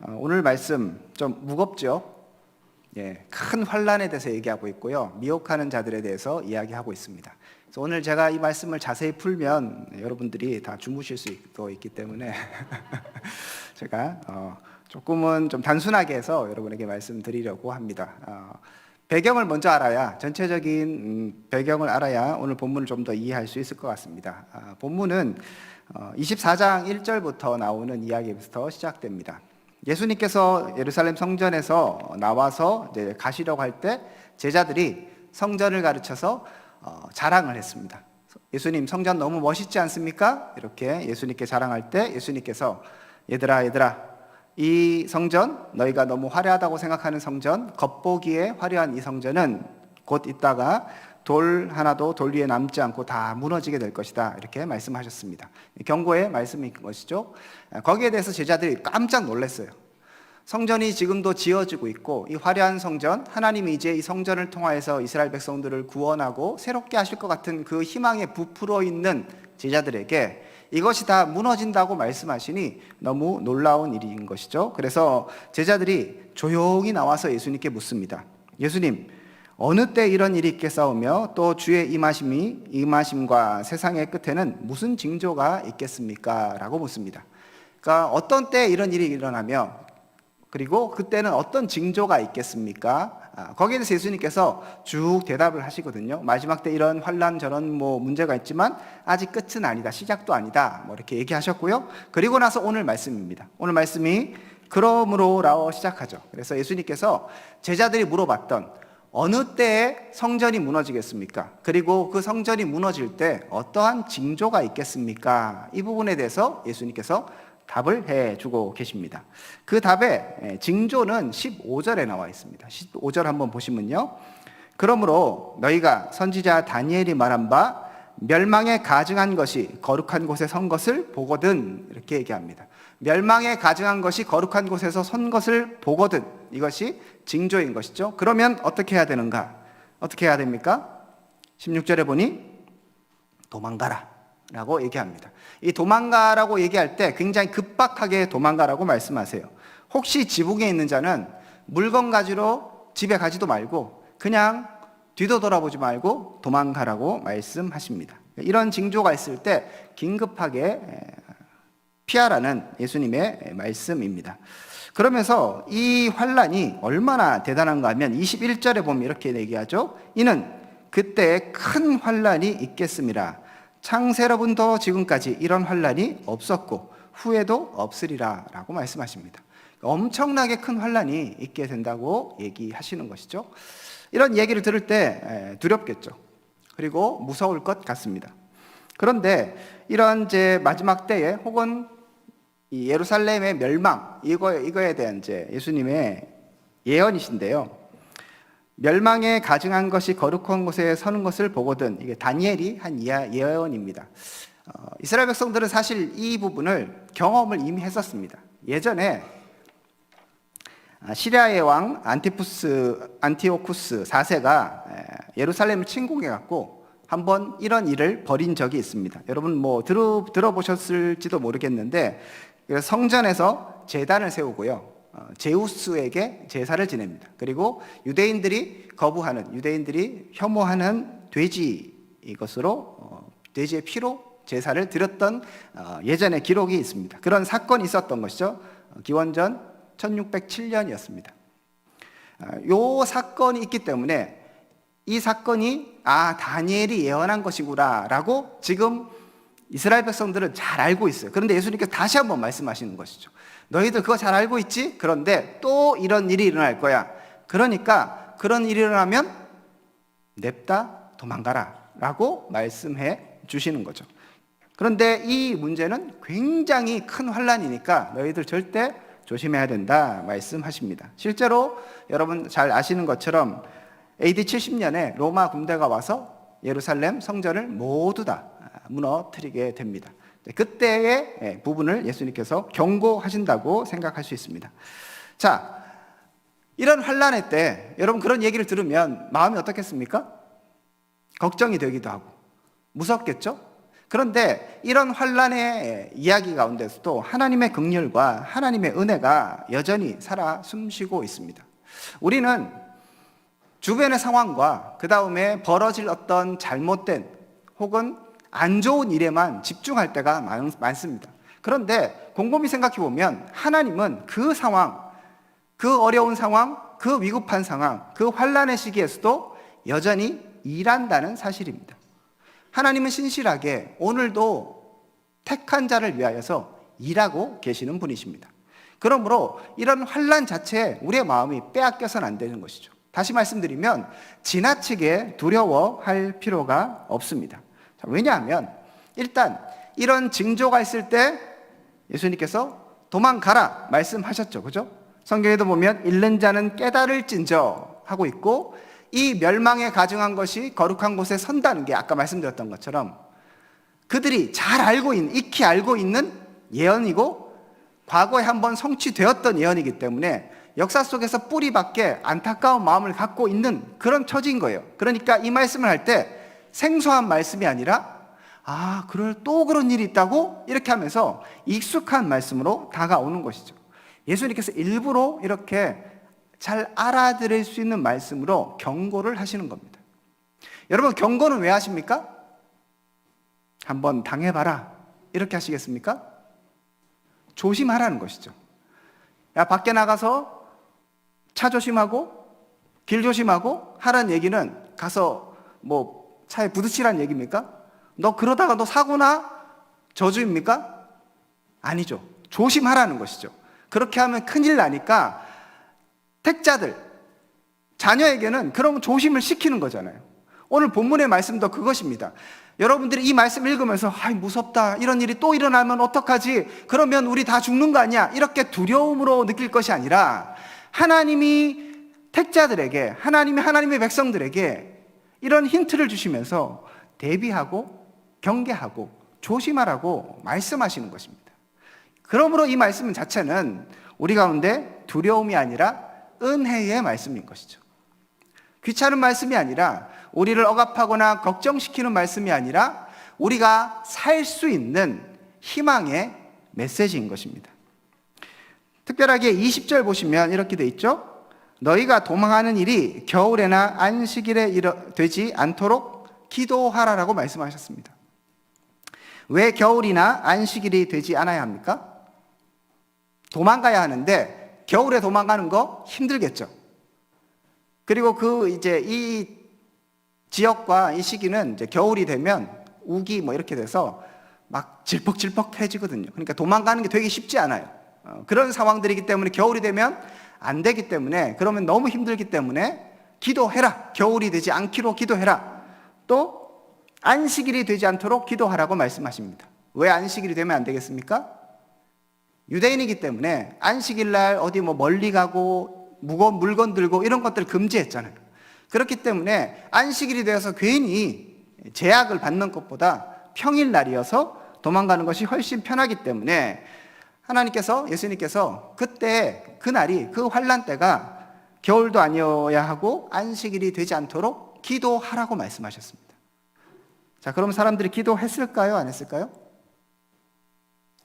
오늘 말씀 좀 무겁죠? 큰 환난에 대해서 얘기하고 있고요. 미혹하는 자들에 대해서 이야기하고 있습니다. 그래서 오늘 제가 이 말씀을 자세히 풀면 여러분들이 다 주무실 수도 있기 때문에 제가 조금은 좀 단순하게 해서 여러분에게 말씀드리려고 합니다. 배경을 먼저 알아야, 전체적인 배경을 알아야 오늘 본문을 좀 더 이해할 수 있을 것 같습니다. 본문은 24장 1절부터 나오는 이야기부터 시작됩니다. 예수님께서 예루살렘 성전에서 나와서 이제 가시려고 할 때 제자들이 성전을 가르쳐서 자랑을 했습니다. 예수님 성전 너무 멋있지 않습니까? 이렇게 예수님께 자랑할 때 예수님께서 얘들아 이 성전, 너희가 너무 화려하다고 생각하는 성전, 겉보기에 화려한 이 성전은 곧 있다가 돌 하나도 돌 위에 남지 않고 다 무너지게 될 것이다, 이렇게 말씀하셨습니다. 경고의 말씀인 것이죠. 거기에 대해서 제자들이 깜짝 놀랐어요. 성전이 지금도 지어지고 있고 이 화려한 성전, 하나님이 이제 이 성전을 통하여서 이스라엘 백성들을 구원하고 새롭게 하실 것 같은 그 희망에 부풀어 있는 제자들에게 이것이 다 무너진다고 말씀하시니 너무 놀라운 일인 것이죠. 그래서 제자들이 조용히 나와서 예수님께 묻습니다. 예수님, 어느 때 이런 일이 있겠사오며 또 주의 임하심과 세상의 끝에는 무슨 징조가 있겠습니까? 라고 묻습니다. 그러니까 어떤 때 이런 일이 일어나며 그리고 그때는 어떤 징조가 있겠습니까? 거기에 대해서 예수님께서 쭉 대답을 하시거든요. 마지막 때 이런 환난 저런 문제가 있지만 아직 끝은 아니다, 시작도 아니다, 이렇게 얘기하셨고요. 그리고 나서 오늘 말씀입니다. 오늘 말씀이 그러므로라고 시작하죠. 그래서 예수님께서 제자들이 물어봤던 어느 때에 성전이 무너지겠습니까? 그리고 그 성전이 무너질 때 어떠한 징조가 있겠습니까? 이 부분에 대해서 예수님께서 답을 해주고 계십니다. 그 답의 징조는 15절에 나와 있습니다. 15절 한번 보시면요. 그러므로 너희가 선지자 다니엘이 말한 바 멸망에 가증한 것이 거룩한 곳에 선 것을 보거든, 이렇게 얘기합니다. 멸망에 가증한 것이 거룩한 곳에서 선 것을 보거든, 이것이 징조인 것이죠. 그러면 어떻게 해야 되는가? 어떻게 해야 됩니까? 16절에 보니 도망가라 라고 얘기합니다. 이 도망가라고 얘기할 때 굉장히 급박하게 도망가라고 말씀하세요. 혹시 지붕에 있는 자는 물건 가지러 집에 가지도 말고 그냥 뒤도 돌아보지 말고 도망가라고 말씀하십니다. 이런 징조가 있을 때 긴급하게 피하라는 예수님의 말씀입니다. 그러면서 이 환난이 얼마나 대단한가 하면 21절에 보면 이렇게 얘기하죠. 이는 그때에 큰 환난이 있겠습니다. 창세로부터 지금까지 이런 환난이 없었고 후에도 없으리라 라고 말씀하십니다. 엄청나게 큰 환난이 있게 된다고 얘기하시는 것이죠. 이런 얘기를 들을 때 두렵겠죠. 그리고 무서울 것 같습니다. 그런데 이런 이제 마지막 때에 혹은 이 예루살렘의 멸망, 이거에 대한 이제 예수님의 예언이신데요. 멸망에 가증한 것이 거룩한 곳에 서는 것을 보거든, 이게 다니엘이 한 예언입니다. 이스라엘 백성들은 사실 이 부분을 경험을 이미 했었습니다. 예전에 시리아의 왕 안티오쿠스 4세가 예루살렘을 침공해갖고 한번 이런 일을 벌인 적이 있습니다. 여러분 들어보셨을지도 모르겠는데 성전에서 제단을 세우고요, 제우스에게 제사를 지냅니다. 그리고 유대인들이 혐오하는 돼지, 이것으로 돼지의 피로 제사를 드렸던 예전의 기록이 있습니다. 그런 사건이 있었던 것이죠. 기원전 1607년이었습니다. 이 사건이 있기 때문에 이 사건이 다니엘이 예언한 것이구나 라고 지금 이스라엘 백성들은 잘 알고 있어요. 그런데 예수님께서 다시 한번 말씀하시는 것이죠. 너희들 그거 잘 알고 있지? 그런데 또 이런 일이 일어날 거야. 그러니까 그런 일이 일어나면 냅다 도망가라 라고 말씀해 주시는 거죠. 그런데 이 문제는 굉장히 큰 환난이니까 너희들 절대 조심해야 된다 말씀하십니다. 실제로 여러분 잘 아시는 것처럼 AD 70년에 로마 군대가 와서 예루살렘 성전을 모두 다 무너뜨리게 됩니다. 그때의 부분을 예수님께서 경고하신다고 생각할 수 있습니다. 자, 이런 환난의 때 여러분 그런 얘기를 들으면 마음이 어떻겠습니까? 걱정이 되기도 하고 무섭겠죠? 그런데 이런 환란의 이야기 가운데서도 하나님의 긍휼과 하나님의 은혜가 여전히 살아 숨쉬고 있습니다. 우리는 주변의 상황과 그 다음에 벌어질 어떤 잘못된 혹은 안 좋은 일에만 집중할 때가 많습니다. 그런데 곰곰이 생각해 보면 하나님은 그 상황, 그 어려운 상황, 그 위급한 상황, 그 환란의 시기에서도 여전히 일한다는 사실입니다. 하나님은 신실하게 오늘도 택한 자를 위하여서 일하고 계시는 분이십니다. 그러므로 이런 환란 자체에 우리의 마음이 빼앗겨서는 안 되는 것이죠. 다시 말씀드리면 지나치게 두려워할 필요가 없습니다. 왜냐하면 일단 이런 징조가 있을 때 예수님께서 도망가라 말씀하셨죠. 그죠? 성경에도 보면 잃는 자는 깨달을진저 하고 있고, 이 멸망에 가증한 것이 거룩한 곳에 선다는 게 아까 말씀드렸던 것처럼 그들이 잘 알고 있는, 익히 알고 있는 예언이고 과거에 한번 성취되었던 예언이기 때문에 역사 속에서 뿌리밖에 안타까운 마음을 갖고 있는 그런 처지인 거예요. 그러니까 이 말씀을 할 때 생소한 말씀이 아니라 또 그런 일이 있다고 이렇게 하면서 익숙한 말씀으로 다가오는 것이죠. 예수님께서 일부러 이렇게 잘 알아들을 수 있는 말씀으로 경고를 하시는 겁니다. 여러분, 경고는 왜 하십니까? 한번 당해봐라 이렇게 하시겠습니까? 조심하라는 것이죠. 야, 밖에 나가서 차 조심하고 길 조심하고 하라는 얘기는 가서 차에 부딪히라는 얘기입니까? 너 그러다가 너 사고나 저주입니까? 아니죠. 조심하라는 것이죠. 그렇게 하면 큰일 나니까 택자들, 자녀에게는 그런 조심을 시키는 거잖아요. 오늘 본문의 말씀도 그것입니다. 여러분들이 이 말씀 읽으면서 무섭다, 이런 일이 또 일어나면 어떡하지, 그러면 우리 다 죽는 거 아니야, 이렇게 두려움으로 느낄 것이 아니라 하나님이 택자들에게, 하나님의 백성들에게 이런 힌트를 주시면서 대비하고 경계하고 조심하라고 말씀하시는 것입니다. 그러므로 이 말씀 자체는 우리 가운데 두려움이 아니라 은혜의 말씀인 것이죠. 귀찮은 말씀이 아니라, 우리를 억압하거나 걱정시키는 말씀이 아니라 우리가 살 수 있는 희망의 메시지인 것입니다. 특별하게 20절 보시면 이렇게 돼 있죠. 너희가 도망하는 일이 겨울에나 안식일에 되지 않도록 기도하라라고 말씀하셨습니다. 왜 겨울이나 안식일이 되지 않아야 합니까? 도망가야 하는데 겨울에 도망가는 거 힘들겠죠. 그리고 이 지역과 이 시기는 이제 겨울이 되면 우기 이렇게 돼서 막 질퍽질퍽해지거든요. 그러니까 도망가는 게 되게 쉽지 않아요. 그런 상황들이기 때문에 겨울이 되면 안 되기 때문에, 그러면 너무 힘들기 때문에 기도해라. 겨울이 되지 않기로 기도해라. 또 안식일이 되지 않도록 기도하라고 말씀하십니다. 왜 안식일이 되면 안 되겠습니까? 유대인이기 때문에 안식일날 어디 멀리 가고 무거운 물건 들고 이런 것들 금지했잖아요. 그렇기 때문에 안식일이 되어서 괜히 제약을 받는 것보다 평일날이어서 도망가는 것이 훨씬 편하기 때문에 예수님께서 그때 그날이, 그 환란 때가 겨울도 아니어야 하고 안식일이 되지 않도록 기도하라고 말씀하셨습니다. 자, 그럼 사람들이 기도했을까요? 안 했을까요?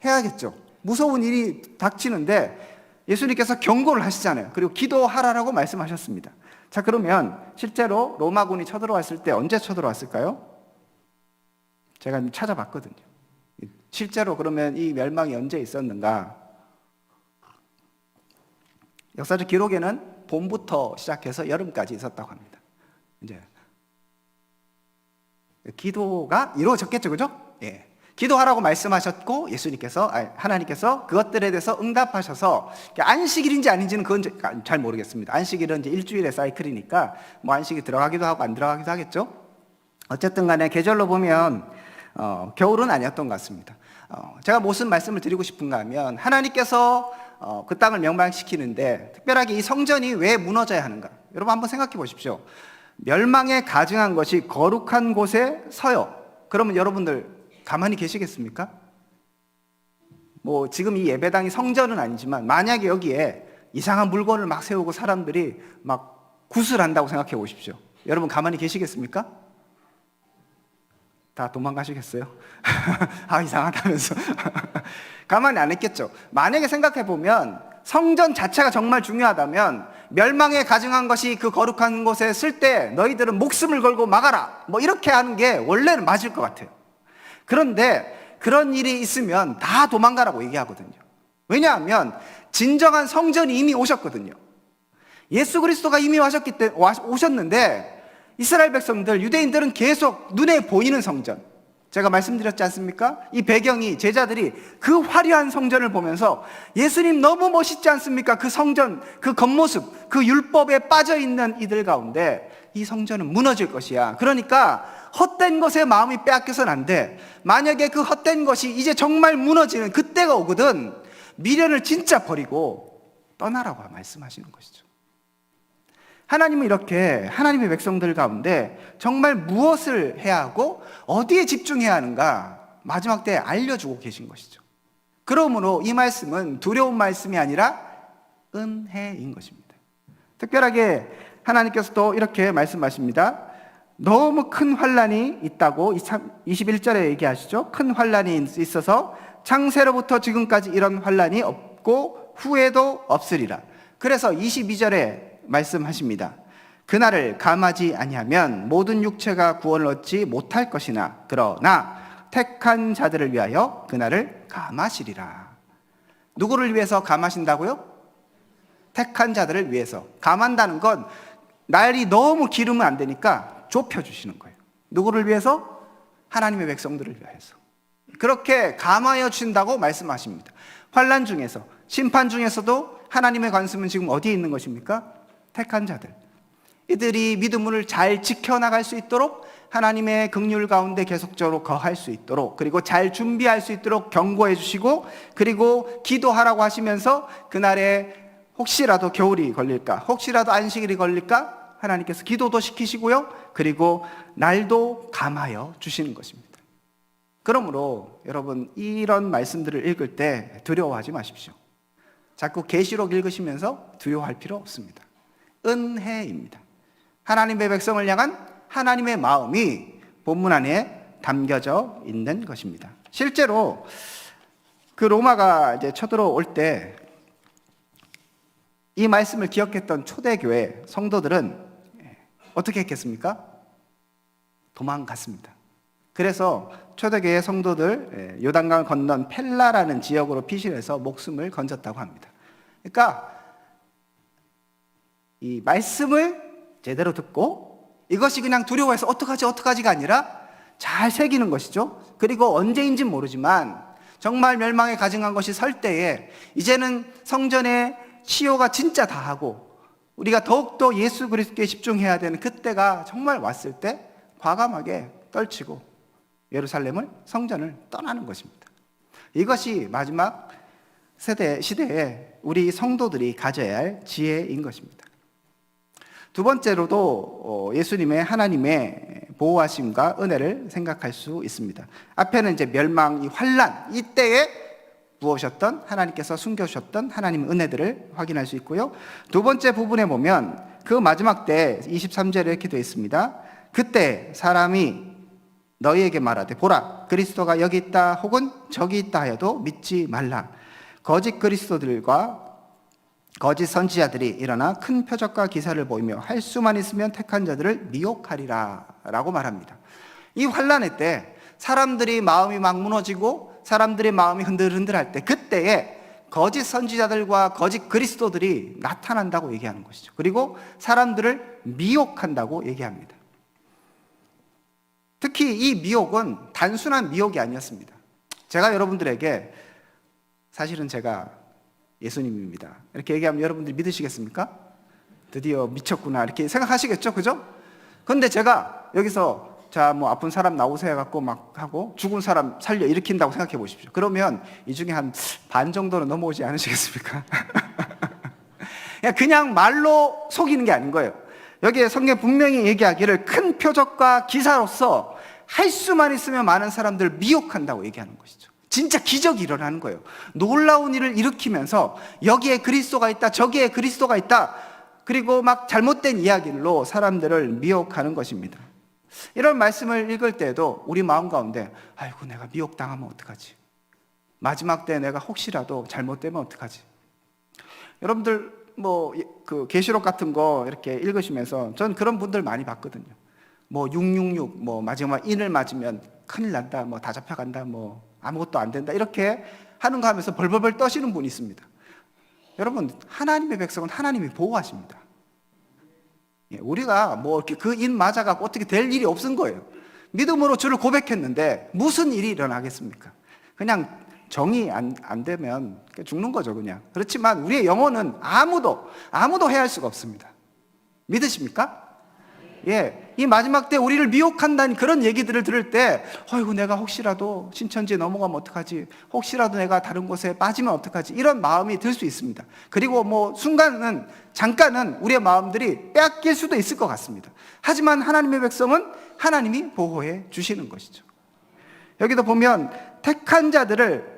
해야겠죠. 무서운 일이 닥치는데 예수님께서 경고를 하시잖아요. 그리고 기도하라라고 말씀하셨습니다. 자, 그러면 실제로 로마군이 쳐들어왔을 때 언제 쳐들어왔을까요? 제가 찾아봤거든요. 실제로 그러면 이 멸망이 언제 있었는가? 역사적 기록에는 봄부터 시작해서 여름까지 있었다고 합니다. 이제 기도가 이루어졌겠죠, 그죠? 예. 기도하라고 말씀하셨고 하나님께서 그것들에 대해서 응답하셔서, 안식일인지 아닌지는 그건 잘 모르겠습니다. 안식일은 이제 일주일의 사이클이니까 안식이 들어가기도 하고 안 들어가기도 하겠죠. 어쨌든 간에 계절로 보면 겨울은 아니었던 것 같습니다. 제가 무슨 말씀을 드리고 싶은가 하면, 하나님께서 그 땅을 멸망시키는데 특별하게 이 성전이 왜 무너져야 하는가? 여러분 한번 생각해 보십시오. 멸망에 가증한 것이 거룩한 곳에 서요. 그러면 여러분들 가만히 계시겠습니까? 지금 이 예배당이 성전은 아니지만 만약에 여기에 이상한 물건을 막 세우고 사람들이 막 굿을 한다고 생각해 보십시오. 여러분 가만히 계시겠습니까? 다 도망가시겠어요? 아, 이상하다면서. 가만히 안 있겠죠. 만약에 생각해 보면 성전 자체가 정말 중요하다면 멸망에 가증한 것이 그 거룩한 곳에 쓸 때 너희들은 목숨을 걸고 막아라, 뭐 이렇게 하는 게 원래는 맞을 것 같아요. 그런데 그런 일이 있으면 다 도망가라고 얘기하거든요. 왜냐하면 진정한 성전이 이미 오셨거든요. 예수 그리스도가 이미 오셨는데 이스라엘 백성들, 유대인들은 계속 눈에 보이는 성전, 제가 말씀드렸지 않습니까? 이 배경이, 제자들이 그 화려한 성전을 보면서 예수님 너무 멋있지 않습니까? 그 성전, 그 겉모습, 그 율법에 빠져있는 이들 가운데 이 성전은 무너질 것이야. 그러니까 헛된 것에 마음이 빼앗겨서는 안 돼. 만약에 그 헛된 것이 이제 정말 무너지는 그때가 오거든, 미련을 진짜 버리고 떠나라고 말씀하시는 것이죠. 하나님은 이렇게 하나님의 백성들 가운데 정말 무엇을 해야 하고 어디에 집중해야 하는가 마지막 때에 알려주고 계신 것이죠. 그러므로 이 말씀은 두려운 말씀이 아니라 은혜인 것입니다. 특별하게 하나님께서도 이렇게 말씀하십니다. 너무 큰 환난이 있다고 21절에 얘기하시죠. 큰 환난이 있어서 창세로부터 지금까지 이런 환난이 없고 후에도 없으리라. 그래서 22절에 말씀하십니다. 그날을 감하지 아니하면 모든 육체가 구원을 얻지 못할 것이나 그러나 택한 자들을 위하여 그날을 감하시리라. 누구를 위해서 감하신다고요? 택한 자들을 위해서. 감한다는 건 날이 너무 길으면 안 되니까 좁혀주시는 거예요. 누구를 위해서? 하나님의 백성들을 위해서. 그렇게 감하여 주신다고 말씀하십니다. 환난 중에서, 심판 중에서도 하나님의 관심은 지금 어디에 있는 것입니까? 택한 자들, 이들이 믿음을 잘 지켜나갈 수 있도록 하나님의 긍휼 가운데 계속적으로 거할 수 있도록, 그리고 잘 준비할 수 있도록 경고해 주시고, 그리고 기도하라고 하시면서 그날에 혹시라도 겨울이 걸릴까, 혹시라도 안식일이 걸릴까 하나님께서 기도도 시키시고요, 그리고 날도 감하여 주시는 것입니다. 그러므로 여러분, 이런 말씀들을 읽을 때 두려워하지 마십시오. 자꾸 계시록 읽으시면서 두려워할 필요 없습니다. 은혜입니다. 하나님의 백성을 향한 하나님의 마음이 본문 안에 담겨져 있는 것입니다. 실제로 그 로마가 이제 쳐들어올 때 이 말씀을 기억했던 초대교회 성도들은 어떻게 했겠습니까? 도망갔습니다. 그래서 초대교회 성도들 요단강을 건넌 펠라라는 지역으로 피신해서 목숨을 건졌다고 합니다. 그러니까 이 말씀을 제대로 듣고 이것이 그냥 두려워해서 어떡하지가 아니라 잘 새기는 것이죠. 그리고 언제인지는 모르지만 정말 멸망에 가증한 것이 설 때에 이제는 성전의 치유가 진짜 다 하고 우리가 더욱더 예수 그리스도에 집중해야 되는 그때가 정말 왔을 때 과감하게 떨치고 예루살렘을, 성전을 떠나는 것입니다. 이것이 마지막 시대에 우리 성도들이 가져야 할 지혜인 것입니다. 두 번째로도 예수님의 하나님의 보호하심과 은혜를 생각할 수 있습니다. 앞에는 이제 멸망, 이 환난, 이때에 부으셨던 하나님께서 숨겨주셨던 하나님의 은혜들을 확인할 수 있고요. 두 번째 부분에 보면 그 마지막 때 23절에 이렇게 되어 있습니다. 그때 사람이 너희에게 말하되 보라, 그리스도가 여기 있다 혹은 저기 있다 하여도 믿지 말라. 거짓 그리스도들과 거짓 선지자들이 일어나 큰 표적과 기사를 보이며 할 수만 있으면 택한 자들을 미혹하리라 라고 말합니다. 이 환난의 때 사람들이 마음이 막 무너지고 사람들의 마음이 흔들흔들할 때, 그때에 거짓 선지자들과 거짓 그리스도들이 나타난다고 얘기하는 것이죠. 그리고 사람들을 미혹한다고 얘기합니다. 특히 이 미혹은 단순한 미혹이 아니었습니다. 제가 여러분들에게 사실은 제가 예수님입니다 이렇게 얘기하면 여러분들이 믿으시겠습니까? 드디어 미쳤구나 이렇게 생각하시겠죠, 그죠? 그런데 제가 여기서 자, 뭐 아픈 사람 나오세요 해갖고 막 하고 죽은 사람 살려 일으킨다고 생각해 보십시오. 그러면 이 중에 한 반 정도는 넘어오지 않으시겠습니까? 그냥 말로 속이는 게 아닌 거예요. 여기에 성경 분명히 얘기하기를 큰 표적과 기사로서 할 수만 있으면 많은 사람들을 미혹한다고 얘기하는 것이죠. 진짜 기적이 일어나는 거예요. 놀라운 일을 일으키면서 여기에 그리스도가 있다, 저기에 그리스도가 있다, 그리고 막 잘못된 이야기로 사람들을 미혹하는 것입니다. 이런 말씀을 읽을 때도 우리 마음 가운데 아이고 내가 미혹당하면 어떡하지? 마지막 때 내가 혹시라도 잘못되면 어떡하지? 여러분들 그 계시록 같은 거 이렇게 읽으시면서 전 그런 분들 많이 봤거든요. 666 마지막 인을 맞으면 큰일 난다, 다 잡혀간다, 아무것도 안 된다 이렇게 하는 거 하면서 벌벌벌 떠시는 분이 있습니다. 여러분, 하나님의 백성은 하나님이 보호하십니다. 우리가 이렇게 그 인 맞아갖고 어떻게 될 일이 없은 거예요. 믿음으로 주를 고백했는데 무슨 일이 일어나겠습니까? 그냥 정이 안 되면 죽는 거죠, 그냥. 그렇지만 우리의 영혼은 아무도 해할 수가 없습니다. 믿으십니까? 예, 이 마지막 때 우리를 미혹한다는 그런 얘기들을 들을 때 어이구 내가 혹시라도 신천지에 넘어가면 어떡하지? 혹시라도 내가 다른 곳에 빠지면 어떡하지? 이런 마음이 들 수 있습니다. 그리고 잠깐은 우리의 마음들이 빼앗길 수도 있을 것 같습니다. 하지만 하나님의 백성은 하나님이 보호해 주시는 것이죠. 여기도 보면 택한 자들을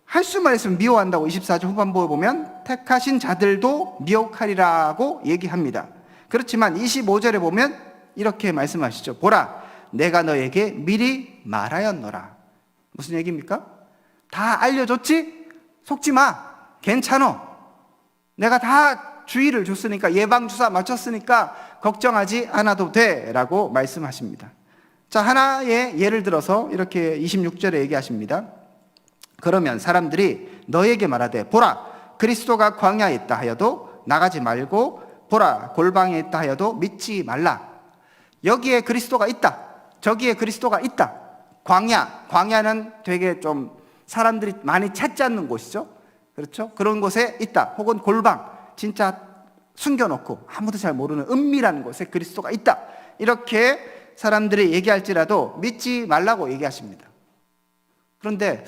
할 수만 있으면 미워한다고 24절 후반부에 보면 택하신 자들도 미혹하리라고 얘기합니다. 그렇지만 25절에 보면 이렇게 말씀하시죠. 보라, 내가 너에게 미리 말하였노라. 무슨 얘기입니까? 다 알려줬지? 속지 마. 괜찮어. 내가 다 주의를 줬으니까, 예방주사 맞췄으니까 걱정하지 않아도 돼 라고 말씀하십니다. 자, 하나의 예를 들어서 이렇게 26절에 얘기하십니다. 그러면 사람들이 너에게 말하되 보라, 그리스도가 광야에 있다 하여도 나가지 말고 보라, 골방에 있다 하여도 믿지 말라. 여기에 그리스도가 있다, 저기에 그리스도가 있다. 광야는 되게 좀 사람들이 많이 찾지 않는 곳이죠. 그렇죠? 그런 곳에 있다. 혹은 골방, 진짜 숨겨놓고 아무도 잘 모르는 은밀한 곳에 그리스도가 있다. 이렇게 사람들이 얘기할지라도 믿지 말라고 얘기하십니다. 그런데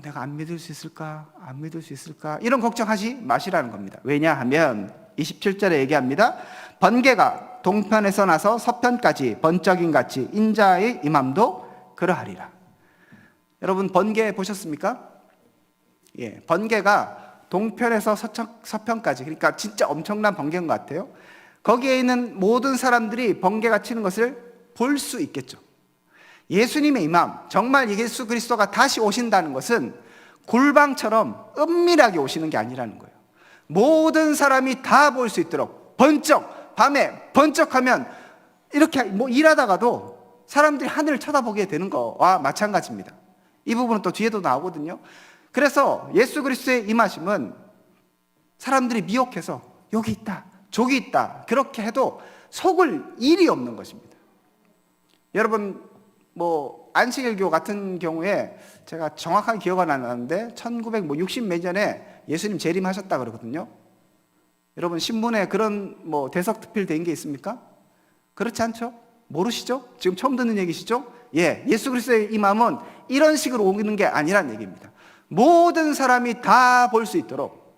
내가 안 믿을 수 있을까? 안 믿을 수 있을까? 이런 걱정하지 마시라는 겁니다. 왜냐하면 27절에 얘기합니다. 번개가 동편에서 나서 서편까지 번쩍임 같이 인자의 임함도 그러하리라. 여러분, 번개 보셨습니까? 예, 번개가 동편에서 서편까지, 그러니까 진짜 엄청난 번개인 것 같아요. 거기에 있는 모든 사람들이 번개가 치는 것을 볼 수 있겠죠. 예수님의 임함, 정말 예수 그리스도가 다시 오신다는 것은 골방처럼 은밀하게 오시는 게 아니라는 거예요. 모든 사람이 다 볼 수 있도록 밤에 번쩍하면 이렇게 일하다가도 사람들이 하늘을 쳐다보게 되는 거와 마찬가지입니다. 이 부분은 또 뒤에도 나오거든요. 그래서 예수 그리스도의 임하심은 사람들이 미혹해서 여기 있다, 저기 있다 그렇게 해도 속을 일이 없는 것입니다. 여러분, 안식일교 같은 경우에 제가 정확하게 기억은 안 나는데 1960 몇 년에 예수님 재림하셨다 그러거든요. 여러분, 신문에 그런 대석특필 된 게 있습니까? 그렇지 않죠? 모르시죠? 지금 처음 듣는 얘기시죠? 예, 예수 그리스도의 임함은 이런 식으로 오는 게 아니란 얘기입니다. 모든 사람이 다 볼 수 있도록,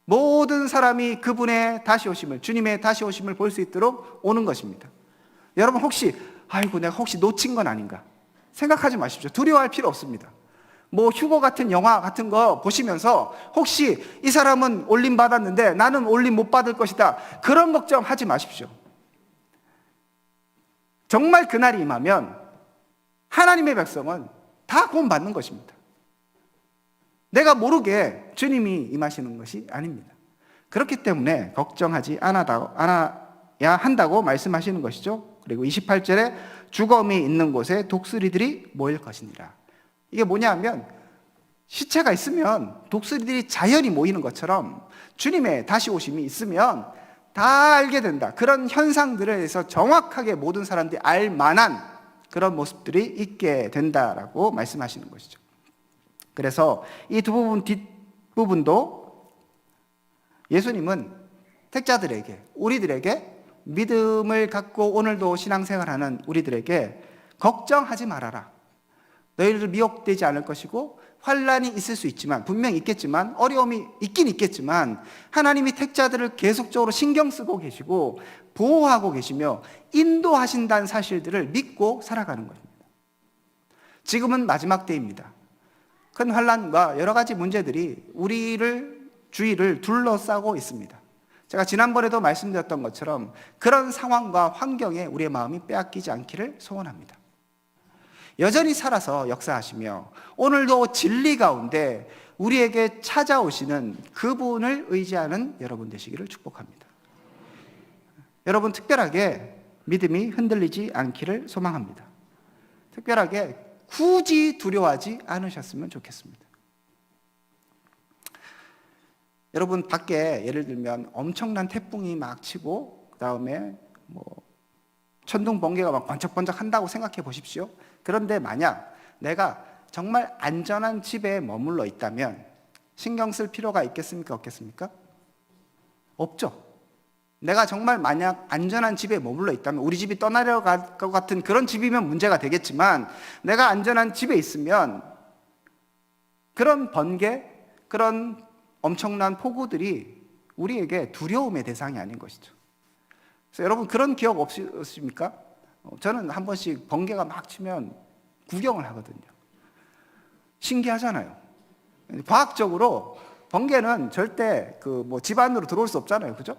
모든 사람이 그분의 다시 오심을, 주님의 다시 오심을 볼 수 있도록 오는 것입니다. 여러분, 내가 혹시 놓친 건 아닌가 생각하지 마십시오. 두려워할 필요 없습니다. 휴거 같은 영화 같은 거 보시면서 혹시 이 사람은 올림 받았는데 나는 올림 못 받을 것이다, 그런 걱정하지 마십시오. 정말 그날이 임하면 하나님의 백성은 다 구원 받는 것입니다. 내가 모르게 주님이 임하시는 것이 아닙니다. 그렇기 때문에 걱정하지 않아야 한다고 말씀하시는 것이죠. 그리고 28절에 죽음이 있는 곳에 독수리들이 모일 것이니라. 이게 뭐냐 하면 시체가 있으면 독수리들이 자연히 모이는 것처럼 주님의 다시 오심이 있으면 다 알게 된다. 그런 현상들에 대해서 정확하게 모든 사람들이 알 만한 그런 모습들이 있게 된다라고 말씀하시는 것이죠. 그래서 이 두 부분 뒷부분도 예수님은 택자들에게, 우리들에게, 믿음을 갖고 오늘도 신앙생활하는 우리들에게 걱정하지 말아라. 너희들 미혹되지 않을 것이고 환난이 있을 수 있지만, 분명히 있겠지만, 어려움이 있긴 있겠지만 하나님이 택자들을 계속적으로 신경 쓰고 계시고 보호하고 계시며 인도하신다는 사실들을 믿고 살아가는 것입니다. 지금은 마지막 때입니다. 큰 환난과 여러 가지 문제들이 우리를 주위를 둘러싸고 있습니다. 제가 지난번에도 말씀드렸던 것처럼 그런 상황과 환경에 우리의 마음이 빼앗기지 않기를 소원합니다. 여전히 살아서 역사하시며 오늘도 진리 가운데 우리에게 찾아오시는 그분을 의지하는 여러분 되시기를 축복합니다. 여러분 특별하게 믿음이 흔들리지 않기를 소망합니다. 특별하게 굳이 두려워하지 않으셨으면 좋겠습니다. 여러분 밖에 예를 들면 엄청난 태풍이 막 치고 그다음에 천둥 번개가 막 번쩍번쩍 한다고 생각해 보십시오. 그런데 만약 내가 정말 안전한 집에 머물러 있다면 신경 쓸 필요가 있겠습니까? 없겠습니까? 없죠. 내가 정말 만약 안전한 집에 머물러 있다면 우리 집이 떠나려갈 것 같은 그런 집이면 문제가 되겠지만 내가 안전한 집에 있으면 그런 번개, 그런 엄청난 폭우들이 우리에게 두려움의 대상이 아닌 것이죠. 그래서 여러분 그런 기억 없으십니까? 저는 한 번씩 번개가 막 치면 구경을 하거든요. 신기하잖아요. 과학적으로 번개는 절대 집 안으로 들어올 수 없잖아요. 그죠?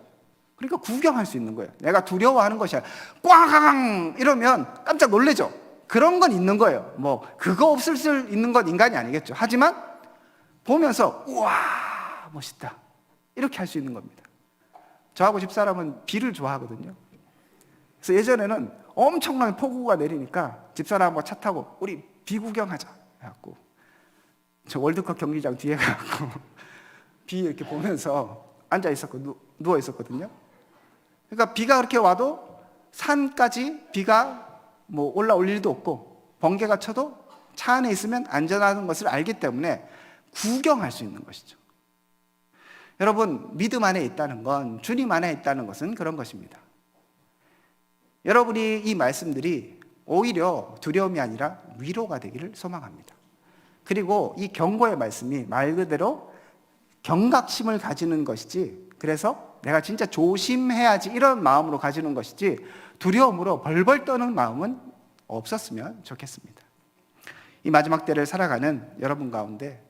그러니까 구경할 수 있는 거예요. 내가 두려워하는 것이 아니라 꽝 이러면 깜짝 놀래죠. 그런 건 있는 거예요. 그거 없을 수 있는 건 인간이 아니겠죠. 하지만 보면서 우와 멋있다 이렇게 할 수 있는 겁니다. 저하고 집사람은 비를 좋아하거든요. 그래서 예전에는 엄청난 폭우가 내리니까 집사람하고 차 타고 우리 비 구경하자 해갖고 저 월드컵 경기장 뒤에 가갖고 비 이렇게 보면서 앉아 있었고 누워 있었거든요. 그러니까 비가 그렇게 와도 산까지 비가 올라올 일도 없고 번개가 쳐도 차 안에 있으면 안전하다는 것을 알기 때문에 구경할 수 있는 것이죠. 여러분 믿음 안에 있다는 건, 주님 안에 있다는 것은 그런 것입니다. 여러분이 이 말씀들이 오히려 두려움이 아니라 위로가 되기를 소망합니다. 그리고 이 경고의 말씀이 말 그대로 경각심을 가지는 것이지, 그래서 내가 진짜 조심해야지 이런 마음으로 가지는 것이지 두려움으로 벌벌 떠는 마음은 없었으면 좋겠습니다. 이 마지막 때를 살아가는 여러분 가운데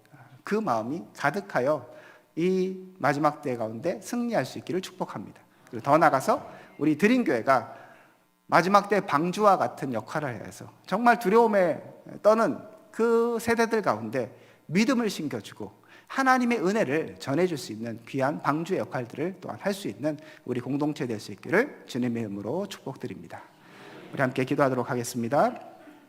그 마음이 가득하여 이 마지막 때 가운데 승리할 수 있기를 축복합니다. 그리고 더 나아가서 우리 드림교회가 마지막 때 방주와 같은 역할을 해서 정말 두려움에 떠는 그 세대들 가운데 믿음을 심겨주고 하나님의 은혜를 전해줄 수 있는 귀한 방주의 역할들을 또한 할 수 있는 우리 공동체 될 수 있기를 주님의 이름으로 축복드립니다. 우리 함께 기도하도록 하겠습니다.